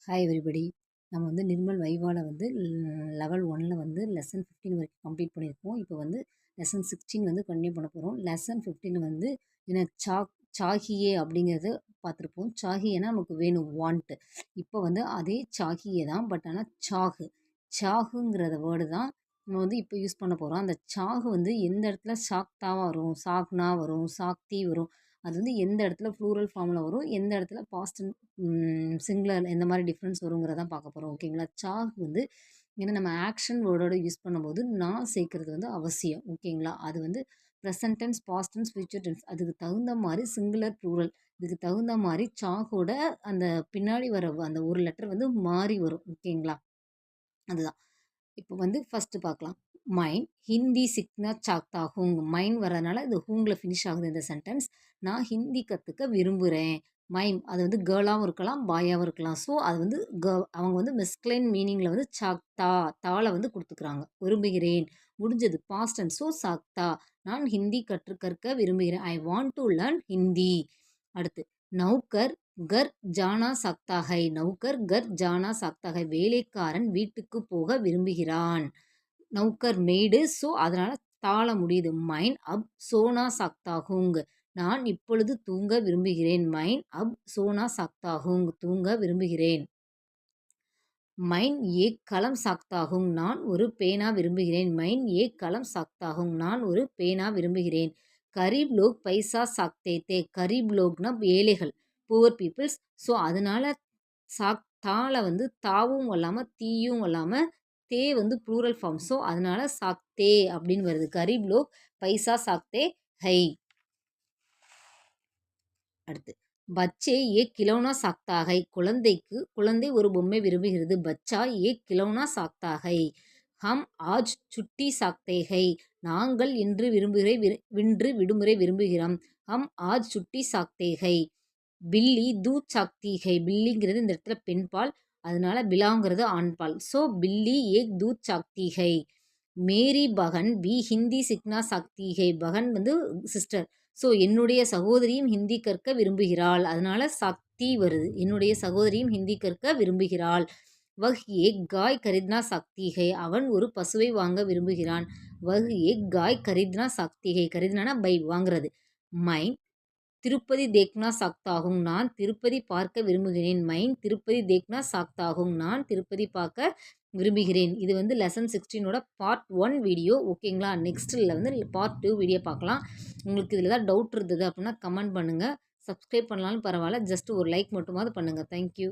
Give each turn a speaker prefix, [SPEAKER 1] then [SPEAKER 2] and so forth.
[SPEAKER 1] Hi everybody. நம்ம வந்து நிர்மல் வைவால வந்து லெவல் 1ல வந்து லெசன் 15 வரைக்கும் கம்ப்ளீட் பண்ணியிருக்கோம். இப்போ வந்து லெசன் 16 வந்து கன்டினியூ பண்ண போகிறோம். லெசன் 15 வந்து என்ன சாகியே அப்படிங்கிறத பார்த்துருப்போம். சாகியேனா நமக்கு வேணும், வாண்ட். இப்போ வந்து அதே சாகியே தான், பட் ஆனால் சாகுங்கிறத வேர்டு தான் நம்ம வந்து இப்போ யூஸ் பண்ண போகிறோம். அந்த சாகு வந்து எந்த இடத்துல சாக்தா வரும், சாக்னா வரும், சாக்தி வரும். அது வந்து எந்த இடத்துல ப்ளூரல் ஃபார்மில் வரும், எந்த இடத்துல பாஸ்ட் சிங்குலர் எந்த மாதிரி டிஃப்ரென்ஸ் வருங்கிறதான் பார்க்க போகிறோம். ஓகேங்களா? சாக் வந்து ஏன்னா நம்ம ஆக்ஷன் வேர்டோட யூஸ் பண்ணும்போது நான் சேர்க்கறது வந்து அவசியம். ஓகேங்களா? அது வந்து present tense, past tense, future tense அதுக்கு தகுந்த மாதிரி சிங்குலர் ப்ளூரல் இதுக்கு தகுந்த மாதிரி சாக்கோட அந்த பின்னாடி வர அந்த ஒரு லெட்டர் வந்து மாறி வரும். ஓகேங்களா? அதுதான். இப்போ வந்து ஃபஸ்ட்டு பார்க்கலாம். மைன் ஹிந்தி சிக்னா சாக்தா ஹூங். மைன் வரதுனால இது ஹூங்கில் ஃபினிஷ் ஆகுது இந்த சென்டென்ஸ். நான் ஹிந்தி கற்றுக்க விரும்புகிறேன். மைம் அது வந்து கேர்ளாகவும் இருக்கலாம், பாயாகவும் இருக்கலாம். ஸோ அது வந்து அவங்க வந்து மெஸ்க்ளைன் மீனிங்கில் வந்து சாக்தா தாளை வந்து கொடுத்துக்கிறாங்க. விரும்புகிறேன் முடிஞ்சது பாஸ்ட் டென்ஸ். ஸோ சாக்தா நான் ஹிந்தி கற்க விரும்புகிறேன். I want to learn Hindi. அடுத்து நௌக்கர் கர் ஜானா சக்தா ஹை. நௌக்கர் கர் ஜானா சக்தா ஹை. வேலைக்காரன் வீட்டுக்கு போக விரும்புகிறான். நௌக்கர் மெய்டு. ஸோ அதனால தாள முடியுது. மைன் அப் சோனா சக்தா ஹூங். நான் இப்பொழுது தூங்க விரும்புகிறேன். மைன் அப் சோனா சக்தா ஹூங். தூங்க விரும்புகிறேன். மைன் ஏக் கலம் சக்தா ஹூங். நான் ஒரு பேனா விரும்புகிறேன். மைன் ஏக் கலம் சக்தா ஹூங். நான் ஒரு பேனா விரும்புகிறேன். கரீப் லோக் பைசா சாக்தே தே. கரீப் லோக்னா ஏழைகள், புவர் பீப்புள்ஸ். ஸோ அதனால தால வந்து தாவும் இல்லாமல் தீயும் இல்லாமல் தே வந்து ப்ளூரல் ஃபார்ம். ஸோ அதனால சாக்தே அப்படின்னு வருது. கரீப் லோக் பைசா சாக்தே ஹை. அடுத்து பச்சே ஏ கிலோனா சாக்தாகை. குழந்தை ஒரு பொம்மை விரும்புகிறது. பச்சா ஏ கிலோனா சாக்தாகை. ஹம் ஆஜ் சுட்டி சாக்தேகை. நாங்கள் இன்று விடுமுறை விரும்புகிறோம். ஹம் ஆஜ் சுட்டி சாக்தேகை. பில்லி தூத் சாக்திகை. பில்லிங்கிறது இந்த இடத்துல பெண்பால், அதனால பிலாங்கிறது ஆண்பால். ஸோ பில்லி ஏக் தூத் சாக்திகை. மேரி பகன் வி ஹிந்தி சிக்னா சாக்திகை. பகன் வந்து சிஸ்டர். ஸோ என்னுடைய சகோதரியும் ஹிந்தி கற்க விரும்புகிறாள். அதனால சக்தி வருது. என்னுடைய சகோதரியும் ஹிந்தி கற்க விரும்புகிறாள். வஹ் ஏக் காய் கரித்னா சாக்திகை. அவன் ஒரு பசுவை வாங்க விரும்புகிறான். வஹ் ஏக் காய் கரித்னா சாக்திகை. கரித்னா பை வாங்குறது. மைன் திருப்பதி தேக்னா சாக்தாகும். நான் திருப்பதி பார்க்க விரும்புகிறேன். மைன் திருப்பதி தேக்னா சாக்தாகும். நான் திருப்பதி பார்க்க விரும்புகிறேன். இது வந்து லெசன் 16ஓட பார்ட் 1 வீடியோ. ஓகேங்களா? நெக்ஸ்ட்டில் வந்து பார்ட் 2 வீடியோ பார்க்கலாம். உங்களுக்கு இதில் ஏதாவது டவுட் இருந்தது அப்படின்னா கமெண்ட் பண்ணுங்கள். சப்ஸ்கிரைப் பண்ணலாலும் பரவாயில்ல, ஜஸ்ட் ஒரு லைக் மட்டுமாவது பண்ணுங்கள். தேங்க்யூ.